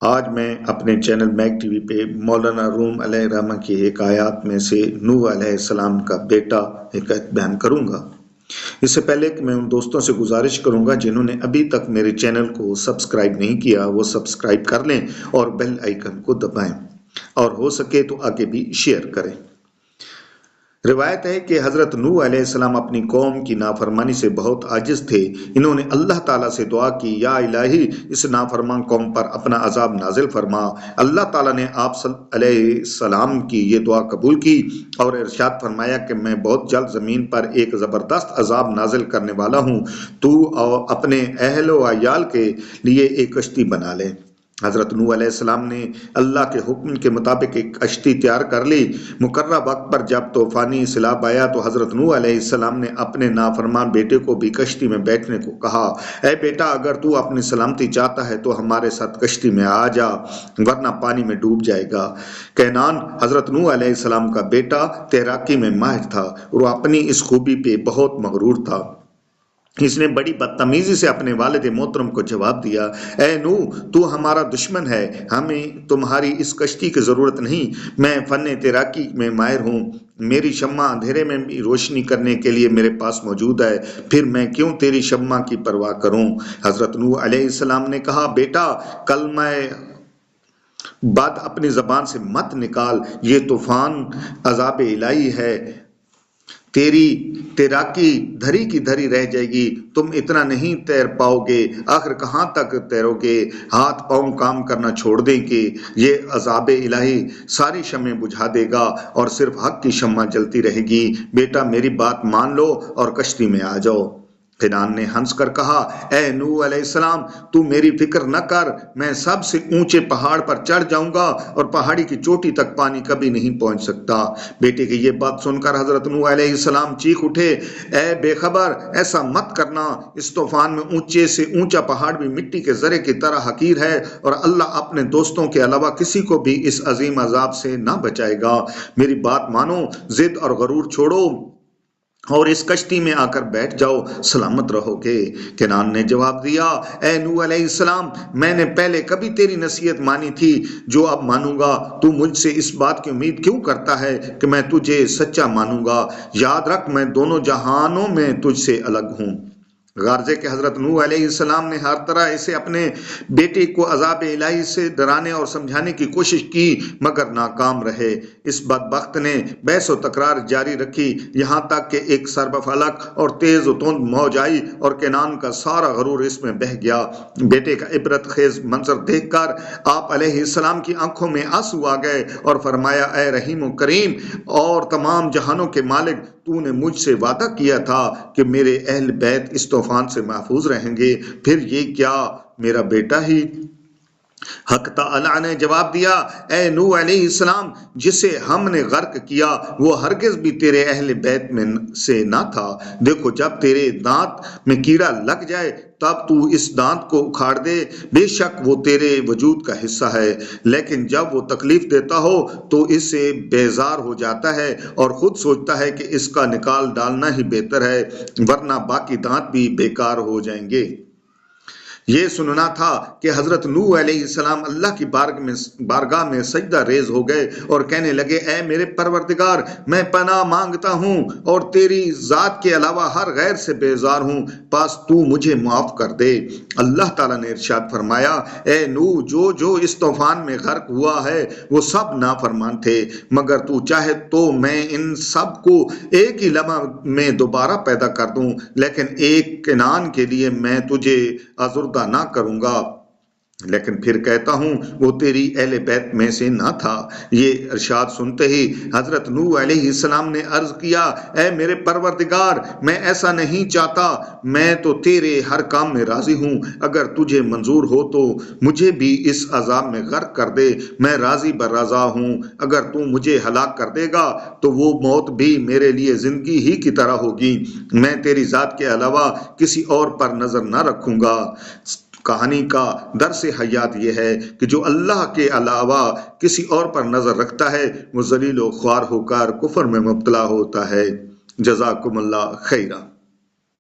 آج میں اپنے چینل میک ٹی وی پہ مولانا روم علیہ الرحمہ کی ایک آیات میں سے نوح علیہ السلام کا بیٹا ایک بیان کروں گا۔ اس سے پہلے کہ میں ان دوستوں سے گزارش کروں گا جنہوں نے ابھی تک میرے چینل کو سبسکرائب نہیں کیا وہ سبسکرائب کر لیں اور بیل آئیکن کو دبائیں اور ہو سکے تو آگے بھی شیئر کریں۔ روایت ہے کہ حضرت نوح علیہ السلام اپنی قوم کی نافرمانی سے بہت عاجز تھے۔ انہوں نے اللہ تعالیٰ سے دعا کی، یا الہی اس نافرمان قوم پر اپنا عذاب نازل فرما۔ اللہ تعالیٰ نے آپ علیہ السلام کی یہ دعا قبول کی اور ارشاد فرمایا کہ میں بہت جلد زمین پر ایک زبردست عذاب نازل کرنے والا ہوں، تو اپنے اہل و عیال کے لیے ایک کشتی بنا لے۔ حضرت نوح علیہ السلام نے اللہ کے حکم کے مطابق ایک کشتی تیار کر لی۔ مقررہ وقت پر جب طوفانی سیلاب آیا تو حضرت نوح علیہ السلام نے اپنے نافرمان بیٹے کو بھی کشتی میں بیٹھنے کو کہا، اے بیٹا اگر تو اپنی سلامتی چاہتا ہے تو ہمارے ساتھ کشتی میں آ جا، ورنہ پانی میں ڈوب جائے گا۔ کینان حضرت نوح علیہ السلام کا بیٹا تیراکی میں ماہر تھا اور وہ اپنی اس خوبی پہ بہت مغرور تھا۔ اس نے بڑی بدتمیزی سے اپنے والد محترم کو جواب دیا، اے نوح تو ہمارا دشمن ہے، ہمیں تمہاری اس کشتی کی ضرورت نہیں، میں فن تیراکی میں ماہر ہوں، میری شمع اندھیرے میں بھی روشنی کرنے کے لیے میرے پاس موجود ہے، پھر میں کیوں تیری شمع کی پرواہ کروں؟ حضرت نوح علیہ السلام نے کہا، بیٹا کلمہ بات اپنی زبان سے مت نکال، یہ طوفان عذاب الہی ہے، تیری تیراکی دھری کی دھری رہ جائے گی، تم اتنا نہیں تیر پاؤ گے، آخر کہاں تک تیرو گے؟ ہاتھ پاؤں کام کرنا چھوڑ دیں کہ یہ عذاب الہی ساری شمعیں بجھا دے گا اور صرف حق کی شمع جلتی رہے گی۔ بیٹا میری بات مان لو اور کشتی میں آ جاؤ۔ کینان نے ہنس کر کہا، اے نوح علیہ السلام تو میری فکر نہ کر، میں سب سے اونچے پہاڑ پر چڑھ جاؤں گا اور پہاڑی کی چوٹی تک پانی کبھی نہیں پہنچ سکتا۔ بیٹے کی یہ بات سن کر حضرت نوح علیہ السلام چیخ اٹھے، اے بے خبر ایسا مت کرنا، اس طوفان میں اونچے سے اونچا پہاڑ بھی مٹی کے ذرے کی طرح حقیر ہے اور اللہ اپنے دوستوں کے علاوہ کسی کو بھی اس عظیم عذاب سے نہ بچائے گا۔ میری بات مانو، ضد اور غرور چھوڑو اور اس کشتی میں آ کر بیٹھ جاؤ، سلامت رہو گے۔ کینان نے جواب دیا، اے نوح علیہ السلام میں نے پہلے کبھی تیری نصیحت مانی تھی جو اب مانوں گا، تو مجھ سے اس بات کی امید کیوں کرتا ہے کہ میں تجھے سچا مانوں گا؟ یاد رکھ میں دونوں جہانوں میں تجھ سے الگ ہوں۔ غرض ہے کہ حضرت نوح علیہ السلام نے ہر طرح اسے اپنے بیٹے کو عذاب الہی سے ڈرانے اور سمجھانے کی کوشش کی مگر ناکام رہے۔ اس بدبخت نے بحث و تکرار جاری رکھی یہاں تک کہ ایک سرب فلک اور تیز و تند موج آئی اور کینان کا سارا غرور اس میں بہہ گیا۔ بیٹے کا عبرت خیز منظر دیکھ کر آپ علیہ السلام کی آنکھوں میں آنسو آ گئے اور فرمایا، اے رحیم و کریم اور تمام جہانوں کے مالک، تو نے مجھ سے وعدہ کیا تھا کہ میرے اہل بیت اس طوفان سے محفوظ رہیں گے، پھر یہ کیا میرا بیٹا ہی؟ حق تعالی نے جواب دیا، اے نوح علیہ السلام جسے ہم نے غرق کیا وہ ہرگز بھی تیرے اہل بیت میں سے نہ تھا۔ دیکھو جب تیرے دانت میں کیڑا لگ جائے تب تو اس دانت کو اکھاڑ دے، بے شک وہ تیرے وجود کا حصہ ہے، لیکن جب وہ تکلیف دیتا ہو تو اس سے بیزار ہو جاتا ہے اور خود سوچتا ہے کہ اس کا نکال ڈالنا ہی بہتر ہے ورنہ باقی دانت بھی بیکار ہو جائیں گے۔ یہ سننا تھا کہ حضرت نوح علیہ السلام اللہ کی بارگاہ میں سجدہ ریز ہو گئے اور کہنے لگے، اے میرے پروردگار میں پناہ مانگتا ہوں اور تیری ذات کے علاوہ ہر غیر سے بیزار ہوں، پس تو مجھے معاف کر دے۔ اللہ تعالیٰ نے ارشاد فرمایا، اے نوح جو اس طوفان میں غرق ہوا ہے وہ سب نافرمان تھے، مگر تو چاہے تو میں ان سب کو ایک ہی لمحہ میں دوبارہ پیدا کر دوں، لیکن ایک کینان کے لیے میں تجھے آزردہ نہ کروں گا، لیکن پھر کہتا ہوں وہ تیری اہل بیت میں سے نہ تھا۔ یہ ارشاد سنتے ہی حضرت نوح علیہ السلام نے عرض کیا، اے میرے پروردگار میں ایسا نہیں چاہتا، میں تو تیرے ہر کام میں راضی ہوں، اگر تجھے منظور ہو تو مجھے بھی اس عذاب میں غرق کر دے، میں راضی برضا ہوں، اگر تو مجھے ہلاک کر دے گا تو وہ موت بھی میرے لیے زندگی ہی کی طرح ہوگی، میں تیری ذات کے علاوہ کسی اور پر نظر نہ رکھوں گا۔ کہانی کا درس حیات یہ ہے کہ جو اللہ کے علاوہ کسی اور پر نظر رکھتا ہے وہ ذلیل و خوار ہو کر کفر میں مبتلا ہوتا ہے۔ جزاکم اللہ خیرہ۔